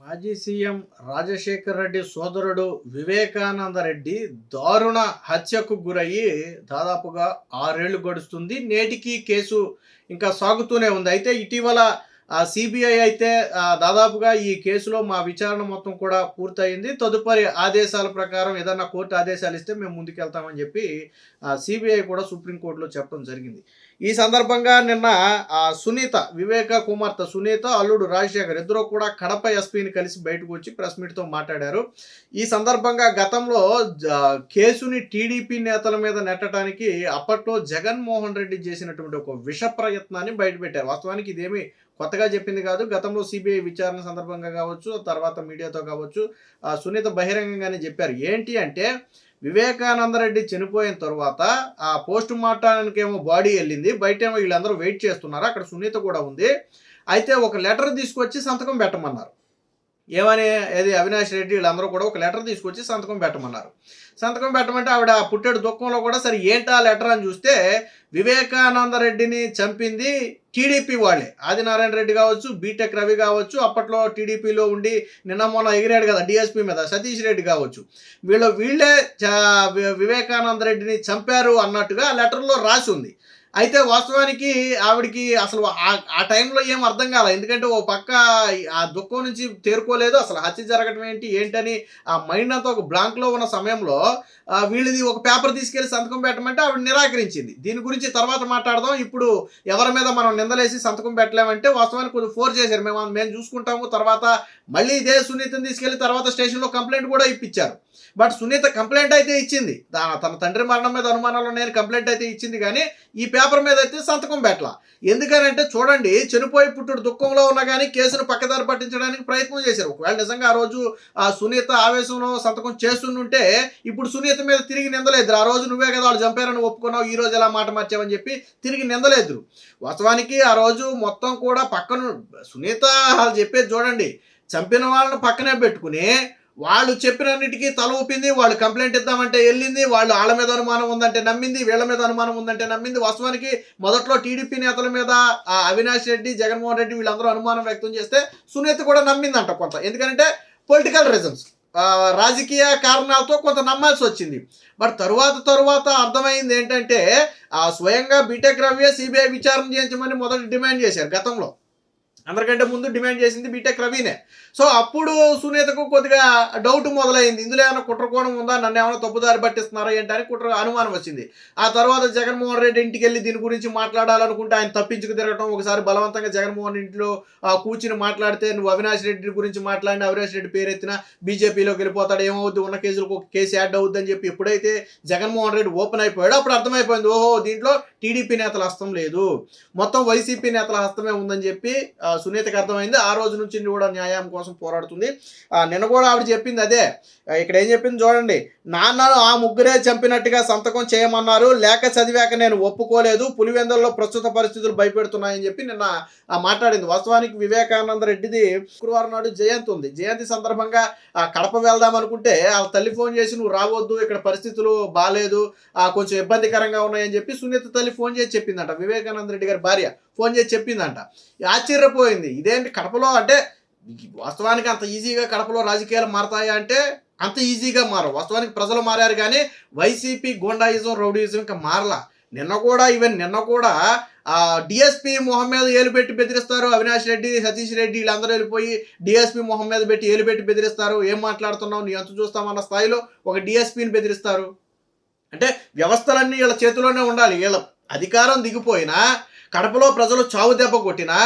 మాజీ సీఎం రాజశేఖర్ రెడ్డి సోదరుడు వివేకానంద రెడ్డి దారుణ హత్యకు గురయ్యి దాదాపుగా 6 ఏళ్లు గడుస్తుంది. నేటికి కేసు ఇంకా సాగుతూనే ఉంది. అయితే ఇటీవల సిబిఐ అయితే దాదాపుగా ఈ కేసులో మా విచారణ మొత్తం కూడా పూర్తయింది. తదుపరి ఆదేశాల ప్రకారం ఏదన్నా కోర్టు ఆదేశాలు ఇస్తే మేము ముందుకెళ్తామని చెప్పి సిబిఐ కూడా సుప్రీంకోర్టులో చెప్పడం జరిగింది. ఈ సందర్భంగా నిన్న సునీత, వివేక కుమార్తె సునీత, అల్లుడు రాజశేఖర్ ఇద్దరు కూడా కడప ఎస్పీని కలిసి బయటకు వచ్చి ప్రెస్ మీట్తో మాట్లాడారు. ఈ సందర్భంగా గతంలో కేసుని టీడీపీ నేతల మీద నెట్టడానికి అప్పట్లో జగన్మోహన్ రెడ్డి చేసినటువంటి ఒక విష ప్రయత్నాన్ని బయటపెట్టారు. వాస్తవానికి ఇదేమి కొత్తగా చెప్పింది కాదు. గతంలో సిబిఐ విచారణ సందర్భంగా కావచ్చు, తర్వాత మీడియాతో కావచ్చు, సునీత బహిరంగంగానే చెప్పారు. ఏంటి అంటే, వివేకానంద రెడ్డి చనిపోయిన తర్వాత ఆ పోస్ట్ మార్టానికి ఏమో బాడీ వెళ్ళింది, బయట ఏమో వీళ్ళందరూ వెయిట్ చేస్తున్నారు, అక్కడ సునీత కూడా ఉంది. అయితే ఒక లెటర్ తీసుకొచ్చి సంతకం పెట్టమన్నారు. ఏమని, ఏది అవినాష్ రెడ్డి వీళ్ళందరూ కూడా ఒక లెటర్ తీసుకొచ్చి సంతకం పెట్టమన్నారు. సంతకం పెట్టమంటే ఆవిడ పుట్టేడు దుఃఖంలో కూడా సరే ఏంటా లెటర్ అని చూస్తే, వివేకానంద రెడ్డిని చంపింది టీడీపీ వాళ్ళే. ఆదినారాయణ రెడ్డి కావచ్చు, బీటెక్ రవి కావచ్చు, అప్పట్లో టీడీపీలో ఉండి నిన్న మొన్న ఎగిరాడు కదా డిఎస్పీ మీద, సతీష్ రెడ్డి కావచ్చు, వీళ్ళే వివేకానంద రెడ్డిని చంపారు అన్నట్టుగా లెటర్లో రాసి ఉంది. అయితే వాస్తవానికి ఆవిడికి అసలు ఆ టైంలో ఏం అర్థం కాలే. ఎందుకంటే ఓ పక్క ఆ దుఃఖం నుంచి తేరుకోలేదు, అసలు హత్య జరగడం ఏంటని ఆ మైండ్ అంతా ఒక బ్లాంక్లో ఉన్న సమయంలో వీళ్ళది ఒక పేపర్ తీసుకెళ్లి సంతకం పెట్టమంటే ఆవిడ నిరాకరించింది. దీని గురించి తర్వాత మాట్లాడదాం, ఇప్పుడు ఎవరి మీద మనం నిందలేసి సంతకం పెట్టలేమంటే వాస్తవానికి కొంచెం ఫోర్స్ చేశారు. మేము చూసుకుంటాము. తర్వాత మళ్ళీ ఇదే సునీతను తీసుకెళ్లి తర్వాత స్టేషన్లో కంప్లైంట్ కూడా ఇప్పించారు. బట్ సునీత కంప్లైంట్ అయితే ఇచ్చింది, తన తండ్రి మరణం మీద అనుమానాలు నేను కంప్లైంట్ అయితే ఇచ్చింది, కానీ ఈ పేపర్ మీద అయితే సంతకం పెట్టలా. ఎందుకనంటే చూడండి, చనిపోయి పుట్టుడు దుఃఖంలో ఉన్నా కానీ కేసును పక్కదారి పట్టించడానికి ప్రయత్నం చేశారు. ఒకవేళ నిజంగా ఆ రోజు ఆ సునీత ఆవేశంలో సంతకం చేస్తుంటే ఇప్పుడు సునీత మీద తిరిగి నిందలేదు. ఆ రోజు నువ్వే కదా వాళ్ళు చంపారని ఒప్పుకున్నావు, ఈ రోజు ఎలా మాట మార్చావని చెప్పి తిరిగి నిందలేదు. వాస్తవానికి ఆ రోజు మొత్తం కూడా పక్కన సునీత వాళ్ళు చెప్పేది చూడండి, చంపిన వాళ్ళని పక్కనే పెట్టుకుని వాళ్ళు చెప్పినన్నిటికీ తల ఊపింది. వాళ్ళు కంప్లైంట్ ఇద్దామంటే వెళ్ళింది, వాళ్ళు వాళ్ళ మీద అనుమానం ఉందంటే నమ్మింది, వీళ్ళ మీద అనుమానం ఉందంటే నమ్మింది. వాస్తవానికి మొదట్లో టీడీపీ నేతల మీద అవినాష్ రెడ్డి, జగన్మోహన్ రెడ్డి వీళ్ళందరూ అనుమానం వ్యక్తం చేస్తే సునీత కూడా నమ్మిందంట కొంత. ఎందుకంటే పొలిటికల్ రీజన్స్, రాజకీయ కారణాలతో కొంత నమ్మాల్సి వచ్చింది. బట్ తరువాత అర్థమైంది ఏంటంటే, స్వయంగా బీటెక్ రవియే సిబిఐ విచారణ చేయించమని మొదటి డిమాండ్ చేశారు. గతంలో అందరికంటే ముందు డిమాండ్ చేసింది బీటెక్ రవినే. సో అప్పుడు సునీతకు కొద్దిగా డౌట్ మొదలైంది, ఇందులో ఏమైనా కుట్రకోణం ఉందా, నన్ను ఏమైనా తప్పుదారి పట్టిస్తున్నారా ఏంటని అనుమానం వచ్చింది. ఆ తర్వాత జగన్మోహన్ రెడ్డి ఇంటికి వెళ్ళి దీని గురించి మాట్లాడాలనుకుంటే ఆయన తప్పించుకు తిరగటం, ఒకసారి బలవంతంగా జగన్మోహన్ ఇంట్లో కూర్చుని మాట్లాడితే, నువ్వు అవినాష్ రెడ్డి గురించి మాట్లాడిన అవినాష్ రెడ్డి పేరెత్తిన బీజేపీలోకి వెళ్ళిపోతాడు, ఏమవుద్ది, ఉన్న కేసులకు ఒక కేసు యాడ్ అవుద్ది అని చెప్పి ఎప్పుడైతే జగన్మోహన్ రెడ్డి ఓపెన్ అయిపోయాడో అప్పుడు అర్థమైపోయింది, ఓహో దీంట్లో టీడీపీ నేతల హస్తం లేదు, మొత్తం వైసీపీ నేతల హస్తమే ఉందని చెప్పి సునీతకు అర్థమైంది. ఆ రోజు నుంచి కూడా న్యాయం కోసం పోరాడుతుంది. నిన్న కూడా ఆవిడ చెప్పింది అదే. ఇక్కడ ఏం చెప్పింది చూడండి, నాన్నను ఆ ముగ్గురే చంపినట్టుగా సంతకం చేయమన్నారు, లేక చదివాక నేను ఒప్పుకోలేదు, పులివెందుల్లో ప్రస్తుత పరిస్థితులు భయపెడుతున్నాయని చెప్పి నిన్న మాట్లాడింది. వాస్తవానికి వివేకానంద రెడ్డిది శుక్రవారం నాడు జయంతి ఉంది. జయంతి సందర్భంగా కడప వెళ్దాం అనుకుంటే వాళ్ళ తల్లి ఫోన్ చేసి, నువ్వు రావద్దు, ఇక్కడ పరిస్థితులు బాగాలేదు, కొంచెం ఇబ్బందికరంగా ఉన్నాయని చెప్పి సునీత తల్లి ఫోన్ చేసి చెప్పిందంట. వివేకానంద రెడ్డి గారి భార్య ఫోన్ చేసి చెప్పిందంట. ఆశ్చర్యపోయింది, ఇదేంటి కడపలో అంటే వాస్తవానికి అంత ఈజీగా కడపలో రాజకీయాలు మారతాయా అంటే అంత ఈజీగా మారవు. వాస్తవానికి ప్రజలు మారారు, కానీ వైసీపీ గోండాయిజం, రౌడీయిజం ఇంకా మారలా. నిన్న కూడా డిఎస్పీ మొహం మీద ఏలు పెట్టి బెదిరిస్తారు. అవినాష్ రెడ్డి, సతీష్ రెడ్డి వీళ్ళందరూ వెళ్ళిపోయి డిఎస్పీ మొహం మీద పెట్టి ఏలు పెట్టి బెదిరిస్తారు. ఏం మాట్లాడుతున్నావు, నీ అంత చూస్తామన్న స్థాయిలో ఒక డిఎస్పీని బెదిరిస్తారు. అంటే వ్యవస్థలన్నీ వీళ్ళ చేతిలోనే ఉండాలి. వీళ్ళ అధికారం దిగిపోయినా, కడపలో ప్రజలు చావు దెబ్బ కొట్టినా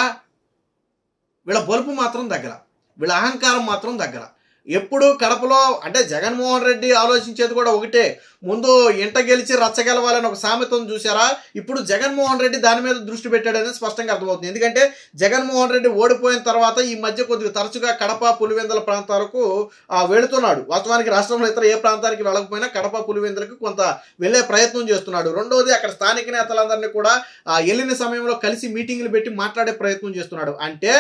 వీళ్ళ బలుపు మాత్రం దగ్గర, వీళ్ళ అహంకారం మాత్రం దగ్గర. ఎప్పుడు కడపలో అంటే జగన్మోహన్ రెడ్డి ఆలోచించేది కూడా ఒకటే, ముందు ఇంట గెలిచి రచ్చగెలవాలని ఒక సామెతను చూసారా, ఇప్పుడు జగన్మోహన్ రెడ్డి దాని మీద దృష్టి పెట్టాడనేది స్పష్టంగా అర్థమవుతుంది. ఎందుకంటే జగన్మోహన్ రెడ్డి ఓడిపోయిన తర్వాత ఈ మధ్య కొద్దిగా తరచుగా కడప, పులివెందుల ప్రాంతాలకు వెళుతున్నాడు. వాస్తవానికి రాష్ట్రంలో ఇతర ఏ ప్రాంతానికి వెళ్ళకపోయినా కడప, పులివెందులకు కొంత వెళ్ళే ప్రయత్నం చేస్తున్నాడు. రెండోది, అక్కడ స్థానిక నేతలందరినీ కూడా వెళ్ళిన సమయంలో కలిసి మీటింగ్లు పెట్టి మాట్లాడే ప్రయత్నం చేస్తున్నాడు. అంటే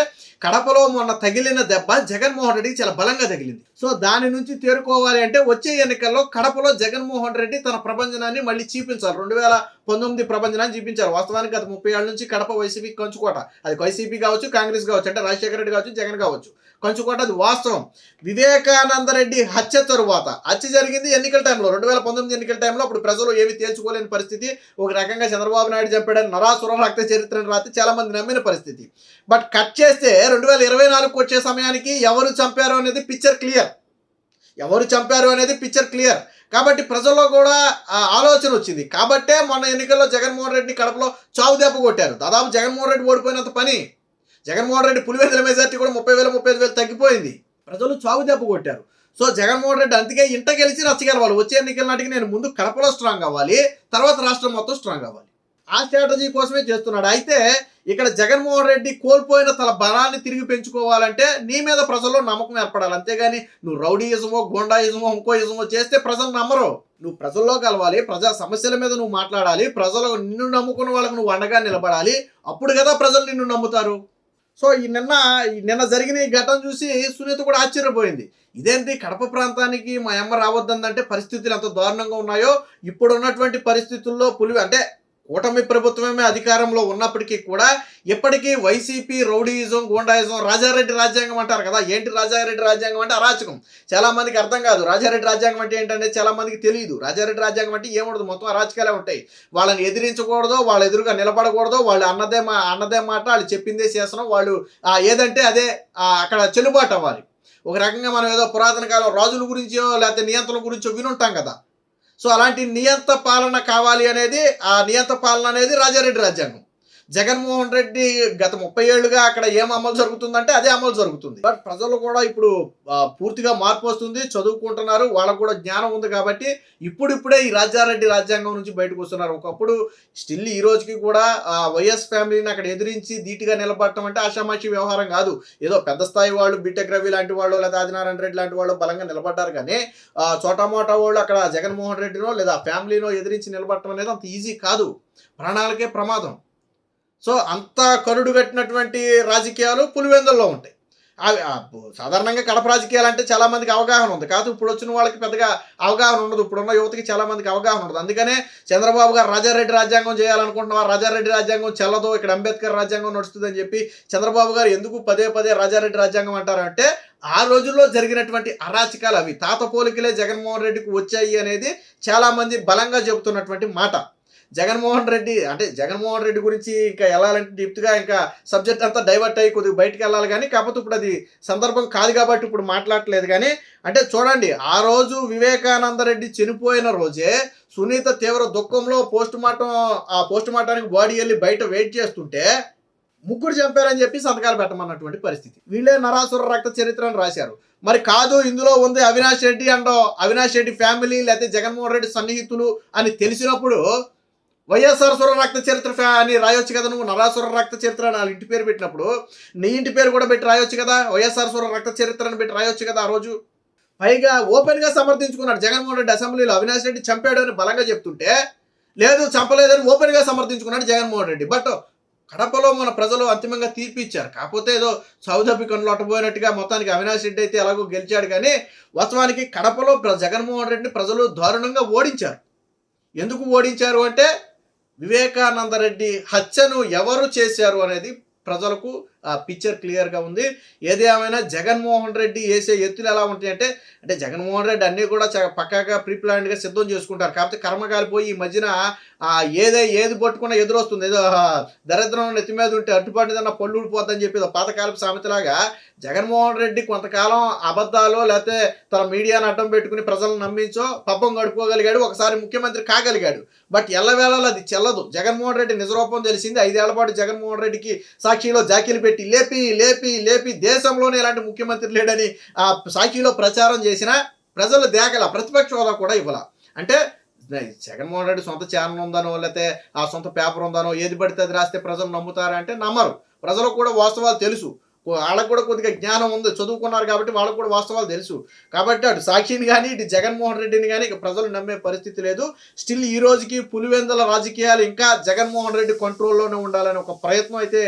కడపలో మొన్న తగిలిన దెబ్బ జగన్మోహన్ రెడ్డికి చాలా బలంగా తగిలింది. సో దాని నుంచి తేరుకోవాలి అంటే వచ్చే ఎన్నికల్లో కడపలో జగన్మోహన్ జగన్మోహన్ రెడ్డి తన ప్రభంజనాన్ని మళ్ళీ చూపించాలి. 2019 ప్రభంజనాన్ని చూపించాలి. వాస్తవానికి గత 30 ఏళ్ల నుంచి కడప వైసీపీ కంచుకోట. అది వైసీపీ కావచ్చు, కాంగ్రెస్ కావచ్చు, అంటే రాజశేఖర రెడ్డి కావచ్చు, జగన్ కావచ్చు, కంచుకోట. అది వాస్తవం. వివేకానంద రెడ్డి హత్య తరువాత, హత్య జరిగింది ఎన్నికల టైంలో, 2019 ఎన్నికల టైంలో. అప్పుడు ప్రజలు ఏమి తేల్చుకోలేని పరిస్థితి. ఒక రకంగా చంద్రబాబు నాయుడు చంపాడని నరాసుర రక్త చరిత్రను రాత్రి చాలా మంది నమ్మిన పరిస్థితి. బట్ కట్ చేస్తే 2024కు వచ్చే సమయానికి ఎవరు చంపారు అనేది పిక్చర్ క్లియర్. ఎవరు చంపారు అనేది పిక్చర్ క్లియర్. కాబట్టి ప్రజల్లో కూడా ఆలోచన వచ్చింది. కాబట్టే మొన్న ఎన్నికల్లో జగన్మోహన్ రెడ్డిని కడపలో చావు దెబ్బ కొట్టారు. దాదాపు జగన్మోహన్ రెడ్డి ఓడిపోయినంత పని. జగన్మోహన్ రెడ్డి పులివెందుల మెజార్టీ కూడా 30,000 35,000 తగ్గిపోయింది. ప్రజలు చావు దెబ్బ కొట్టారు. సో జగన్మోహన్ రెడ్డి అందుకే ఇంట గెలిచి రచ్చగలవాలి. వచ్చే ఎన్నికల నాటికి నేను ముందు కడపలో స్ట్రాంగ్ అవ్వాలి, తర్వాత రాష్ట్రం మొత్తం స్ట్రాంగ్ అవ్వాలి. ఆ స్ట్రాటజీ కోసమే చేస్తున్నాడు. అయితే ఇక్కడ జగన్మోహన్ రెడ్డి కోల్పోయిన తన బలాన్ని తిరిగి పెంచుకోవాలంటే నీ మీద ప్రజల్లో నమ్మకం ఏర్పడాలి. అంతేగాని నువ్వు రౌడీయిజమో, గోండాయిజమో, ఇంకో ఇజమో చేస్తే ప్రజలు నమ్మరు. నువ్వు ప్రజల్లో కలవాలి, ప్రజా సమస్యల మీద నువ్వు మాట్లాడాలి, ప్రజలు నిన్ను నమ్ముకున్న వాళ్ళకు నువ్వు అండగా నిలబడాలి. అప్పుడు కదా ప్రజలు నిన్ను నమ్ముతారు. సో నిన్న జరిగిన ఈ ఘటన చూసి సునీత కూడా ఆశ్చర్యపోయింది. ఇదేంటి కడప ప్రాంతానికి మా అమ్మ రావద్దంటే పరిస్థితులు ఎంత దారుణంగా ఉన్నాయో. ఇప్పుడు ఉన్నటువంటి పరిస్థితుల్లో అంటే కూటమి ప్రభుత్వమే అధికారంలో ఉన్నప్పటికీ కూడా ఎప్పటికీ వైసీపీ రౌడీయిజం, గోండాయిజం, రాజారెడ్డి రాజ్యాంగం అంటారు కదా. ఏంటి రాజారెడ్డి రాజ్యాంగం అంటే? అరాచకం. చాలా మందికి అర్థం కాదు. రాజారెడ్డి రాజ్యాంగం అంటే ఏంటనేది చాలా మందికి తెలియదు. రాజారెడ్డి రాజ్యాంగం అంటే ఏముండదు, మొత్తం అరాచకాలే ఉంటాయి. వాళ్ళని ఎదిరించకూడదు, వాళ్ళ ఎదురుగా నిలబడకూడదు, వాళ్ళు అన్నదే మాట, వాళ్ళు చెప్పిందే శాసనం, వాళ్ళు ఏదంటే అదే అక్కడ చెల్లుబాటు అవ్వాలి. ఒక రకంగా మనం ఏదో పురాతన కాలం రాజుల గురించో లేకపోతే నియంత్రణ గురించో వినుంటాం కదా. సో అలాంటి నియంత పాలన కావాలి అనేది, ఆ నియంత పాలన అనేది రాజారెడ్డి రాజ్యాంగం. జగన్మోహన్ రెడ్డి గత 30 ఏళ్లుగా అక్కడ ఏం అమలు జరుగుతుందంటే అదే అమలు జరుగుతుంది. బట్ ప్రజలు కూడా ఇప్పుడు పూర్తిగా మార్పు వస్తుంది, చదువుకుంటున్నారు, వాళ్ళకు కూడా జ్ఞానం ఉంది. కాబట్టి ఇప్పుడిప్పుడే ఈ రాజారెడ్డి రాజ్యాంగం నుంచి బయటకు వస్తున్నారు. ఒకప్పుడు స్టిల్ ఈ రోజుకి కూడా వైఎస్ ఫ్యామిలీని అక్కడ ఎదిరించి ధీటుగా నిలబడటం అంటే ఆషామాషి వ్యవహారం కాదు. ఏదో పెద్ద స్థాయి వాళ్ళు, బిటెక్ రవి లాంటి వాళ్ళు లేదా ఆదినారాయణ రెడ్డి లాంటి వాళ్ళు బలంగా నిలబడ్డారు. కానీ చోటామోటా వాళ్ళు అక్కడ జగన్మోహన్ రెడ్డినో లేదా ఫ్యామిలీనో ఎదిరించి నిలబడటం అనేది అంత ఈజీ కాదు. ప్రాణాలకే ప్రమాదం. సో అంత కరుడు కట్టినటువంటి రాజకీయాలు పులివెందుల్లో ఉంటాయి. సాధారణంగా కడప రాజకీయాలు అంటే చాలా మందికి అవగాహన ఉంది. కాదు ఇప్పుడు వచ్చిన వాళ్ళకి పెద్దగా అవగాహన ఉండదు. ఇప్పుడున్న యువతకి చాలా మందికి అవగాహన ఉండదు. అందుకనే చంద్రబాబు గారు రాజారెడ్డి రాజ్యాంగం చేయాలనుకుంటున్నారు, రాజారెడ్డి రాజ్యాంగం చెల్లదు, ఇక్కడ అంబేద్కర్ రాజ్యాంగం నడుస్తుందని చెప్పి చంద్రబాబు గారు ఎందుకు పదే రాజారెడ్డి రాజ్యాంగం అంటారంటే ఆ రోజుల్లో జరిగినటువంటి అరాచకాలు అవి. తాత పోలికలే జగన్మోహన్ రెడ్డికి వచ్చాయి అనేది చాలా మంది బలంగా చెబుతున్నటువంటి మాట. జగన్మోహన్ రెడ్డి గురించి ఇంకా వెళ్ళాలంటే డీప్గా ఇంకా సబ్జెక్ట్ అంతా డైవర్ట్ అయ్యి కొద్దిగా బయటకు వెళ్ళాలి. కానీ కాకపోతే ఇప్పుడు అది సందర్భం కాదు కాబట్టి ఇప్పుడు మాట్లాడట్లేదు. కానీ అంటే చూడండి, ఆ రోజు వివేకానంద రెడ్డి చనిపోయిన రోజే సునీత తీవ్ర దుఃఖంలో పోస్ట్ మార్టానికి బాడీ వెళ్ళి బయట వెయిట్ చేస్తుంటే ముగ్గురు చంపారని చెప్పి సంతకాలు పెట్టమన్నటువంటి పరిస్థితి. వీళ్ళే నరాసుర రక్త చరిత్రను రాశారు. మరి కాదు, ఇందులో ఉంది అవినాష్ రెడ్డి ఫ్యామిలీ లేకపోతే జగన్మోహన్ రెడ్డి సన్నిహితులు అని తెలిసినప్పుడు వైఎస్ఆర్ సుర రక్త చరిత్ర అని రాయొచ్చు కదా. నువ్వు నరాసుర రక్త చరిత్ర అని ఇంటి పేరు పెట్టినప్పుడు నీ ఇంటి పేరు కూడా పెట్టి రాయొచ్చు కదా. వైఎస్ఆర్ సుర రక్త చరిత్రను పెట్టి రాయొచ్చు కదా. ఆ రోజు పైగా ఓపెన్గా సమర్థించుకున్నాడు జగన్మోహన్ రెడ్డి. అసెంబ్లీలో అవినాష్ రెడ్డి చంపాడు అని బలంగా చెప్తుంటే లేదు చంపలేదని ఓపెన్గా సమర్థించుకున్నాడు జగన్మోహన్ రెడ్డి. బట్ కడపలో మన ప్రజలు అంతిమంగా తీర్పు ఇచ్చారు. కాకపోతే ఏదో సౌదపి కన్నులు అట్టబోయినట్టుగా మొత్తానికి అవినాష్ రెడ్డి అయితే ఎలాగో గెలిచాడు. కానీ వాస్తవానికి కడపలో జగన్మోహన్ రెడ్డిని ప్రజలు దారుణంగా ఓడించారు. ఎందుకు ఓడించారు అంటే వివేకానంద రెడ్డి హత్యను ఎవరు చేశారు అనేది ప్రజలకు పిక్చర్ క్లియర్గా ఉంది. ఏది ఏమైనా జగన్మోహన్ రెడ్డి వేసే ఎత్తులు ఎలా ఉంటాయంటే జగన్మోహన్ రెడ్డి అన్నీ కూడా పక్కాగా ప్రీప్లాన్డ్గా సిద్ధం చేసుకుంటారు. కాకపోతే కర్మకాలిపోయి ఈ మధ్యన ఏది పట్టుకున్నా ఎదురొస్తుంది. ఏదో దరిద్రం నెత్తి మీద ఉంటే అట్టుపడిదన్న పళ్ళు ఊడిపోద్దని చెప్పి పాతకాలపు సామెతలాగా జగన్మోహన్ రెడ్డి కొంతకాలం అబద్ధాలు లేకపోతే తన మీడియాను అడ్డం పెట్టుకుని ప్రజలను నమ్మించో పబ్బం గడుపుకోగలిగాడు, ఒకసారి ముఖ్యమంత్రి కాగలిగాడు. బట్ ఎల్లవేళలో అది చెల్లదు. జగన్మోహన్ రెడ్డి నిజరూపం తెలిసింది. 5 ఏళ్ల పాటు జగన్మోహన్ రెడ్డికి సాక్షిలో జాకీలు పెట్టి లేపి దేశంలోనే ఇలాంటి ముఖ్యమంత్రి లేడని సాక్షిలో ప్రచారం చేసిన ప్రజలు దేగల ప్రతిపక్ష హోదా కూడా ఇవ్వాల. అంటే జగన్మోహన్ రెడ్డి సొంత ఛానల్ ఉందనో లేకపోతే ఆ సొంత పేపర్ ఉందనో ఏది పడితే అది రాస్తే ప్రజలు నమ్ముతారంటే నమ్మరు. ప్రజలకు కూడా వాస్తవాలు తెలుసు. వాళ్ళకు కూడా కొద్దిగా జ్ఞానం ఉంది, చదువుకున్నారు కాబట్టి వాళ్ళకు కూడా వాస్తవాలు తెలుసు. కాబట్టి అటు సాక్షిని కానీ ఇటు జగన్మోహన్ రెడ్డిని కానీ ఇక ప్రజలు నమ్మే పరిస్థితి లేదు. స్టిల్ ఈ రోజుకి పులివెందుల రాజకీయాలు ఇంకా జగన్మోహన్ రెడ్డి కంట్రోల్లోనే ఉండాలని ఒక ప్రయత్నం అయితే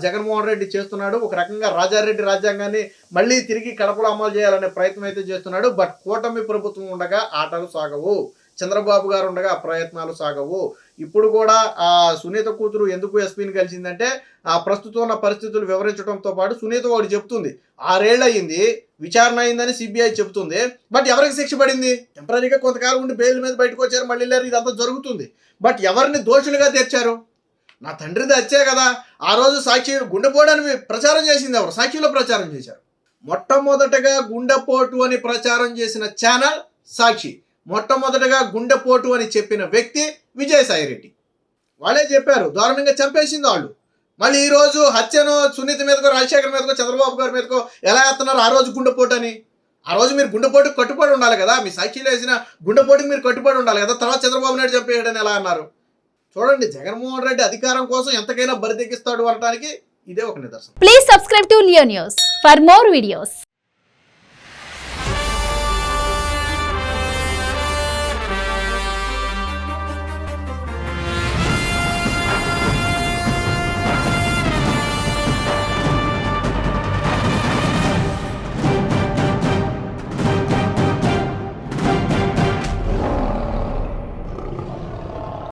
జగన్మోహన్ రెడ్డి చేస్తున్నాడు. ఒక రకంగా రాజారెడ్డి రాజ్యాంగాన్ని మళ్ళీ తిరిగి కడపలో అమలు చేయాలనే ప్రయత్నం అయితే చేస్తున్నాడు. బట్ కూటమి ప్రభుత్వం ఉండగా ఆటలు సాగవు. చంద్రబాబు గారు ఉండగా ఆ ప్రయత్నాలు సాగవు. ఇప్పుడు కూడా ఆ సునీత కూతురు ఎందుకు ఎస్పీని కలిసిందంటే ఆ ప్రస్తుతం ఉన్న పరిస్థితులు వివరించడంతో పాటు సునీత ఒకటి చెప్తుంది, 6 ఏళ్ళు అయ్యింది, విచారణ అయిందని సిబిఐ చెబుతుంది. బట్ ఎవరికి శిక్ష పడింది? టెంపరీగా కొంతకాలం ఉండి బెయిల్ మీద బయటకు వచ్చారు, మళ్ళీ లేరు, ఇదంతా జరుగుతుంది. బట్ ఎవరిని దోషులుగా తెచ్చారు? నా తండ్రిది వచ్చే కదా. ఆ రోజు సాక్షి గుండెపోవడానికి ప్రచారం చేసింది ఎవరు? సాక్షిలో ప్రచారం చేశారు. మొట్టమొదటగా గుండెపోటు అని ప్రచారం చేసిన ఛానల్ సాక్షి. మొట్టమొదటగా గుండెపోటు అని చెప్పిన వ్యక్తి విజయసాయిరెడ్డి. వాళ్ళే చెప్పారు, దారుణంగా చంపేసింది వాళ్ళు. మళ్ళీ ఈరోజు హత్యను సునీత మీదకో, రాజశేఖర్ మీదకో, చంద్రబాబు గారి మీదకో ఎలా వేస్తున్నారు? ఆ రోజు గుండెపోటు అని. ఆ రోజు మీరు గుండెపోటుకు కట్టుబడి ఉండాలి కదా. మీ సాక్షిలో వేసిన గుండెపోటుకి మీరు కట్టుబడి ఉండాలి కదా. తర్వాత చంద్రబాబు నాయుడు చంపేయడని ఎలా అన్నారు? చూడండి, జగన్మోహన్ రెడ్డి అధికారం కోసం ఎంతకైనా బరితెగిస్తాడు అనడానికి ఇదే ఒక నిదర్శనం. Please subscribe to Leo news for more videos.